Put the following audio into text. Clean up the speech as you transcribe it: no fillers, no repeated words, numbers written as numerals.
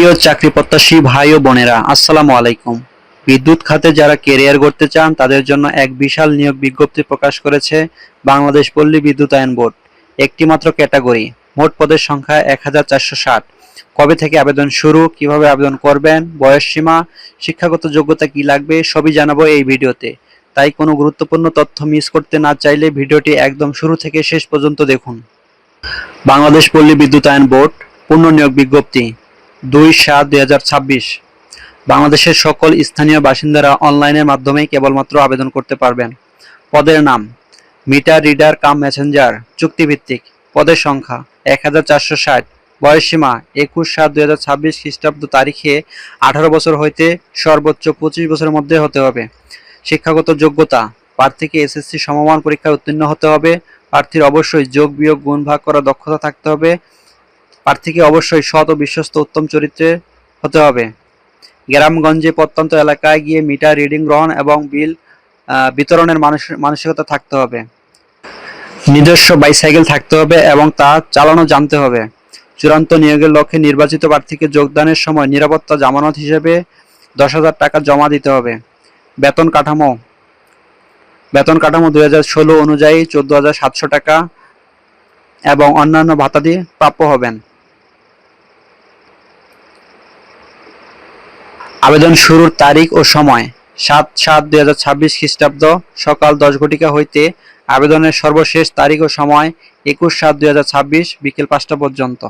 প্রিয় চাকরি প্রত্যাশী ভাই ও বোনেরা, আসসালামু আলাইকুম। বিদ্যুৎ খাতে যারা ক্যারিয়ার গড়তে চান তাদের জন্য এক বিশাল নিয়োগ বিজ্ঞপ্তি প্রকাশ করেছে বাংলাদেশ পল্লী বিদ্যুতায়ন বোর্ড। একটি মাত্র ক্যাটাগরি, মোট পদের সংখ্যা 1460। কবে থেকে আবেদন শুরু, কিভাবে আবেদন করবেন, বয়স সীমা, শিক্ষাগত যোগ্যতা কি লাগবে সবই জানাবো এই ভিডিওতে। তাই কোনো গুরুত্বপূর্ণ তথ্য মিস করতে না চাইলে ভিডিওটি একদম শুরু থেকে শেষ পর্যন্ত দেখুন। বাংলাদেশ পল্লী বিদ্যুতায়ন বোর্ড পূর্ণ নিয়োগ বিজ্ঞপ্তি 2/7/2026। বাংলাদেশের সকল স্থানীয় বাসিন্দারা অনলাইনের মাধ্যমেই কেবলমাত্র আবেদন করতে পারবেন। পদের নাম মিটার রিডার কাম মেসেঞ্জার, চুক্তিভিত্তিক। পদের সংখ্যা 1460। বয়স সীমা 21/7/2026 খ্রিস্টাব্দ তারিখে 18 বছর হইতে সর্বোচ্চ 25 বছরের মধ্যে হতে হবে। শিক্ষাগত যোগ্যতা, প্রার্থীকে এসএসসি সমমান পরীক্ষায় উত্তীর্ণ হতে হবে। প্রার্থীর অবশ্যই যোগ বিয়োগ গুণ ভাগ করা দক্ষতা থাকতে হবে। প্রার্থীকে অবশ্যই সৎ ও বিশ্বস্ত উত্তম চরিত্রের হতে হবে। গ্রামগঞ্জে প্রত্যন্ত এলাকায় গিয়ে মিটার রিডিং গ্রহণ এবং বিল বিতরণের মানসিকতা থাকতে হবে। নিজস্ব বাইসাইকেল থাকতে হবে এবং তা চালানো জানতে হবে। চূড়ান্ত নিয়োগের লক্ষ্যে নির্বাচিত প্রার্থীকে যোগদানের সময় নিরাপত্তা জামানত হিসেবে 10,000 টাকা জমা দিতে হবে। বেতন কাঠামো 2016 অনুযায়ী 14,700 টাকা এবং অন্যান্য ভাতাদি প্রাপ্য হবেন। আবেদন শুরুর তারিখ ও সময় 7/7/2026 খ্রিস্টাব্দ সকাল 10 ঘটিকা হইতে আবেদনের সর্বশেষ তারিখ ও সময় 21/7/2026 বিকেল 5টা পর্যন্ত।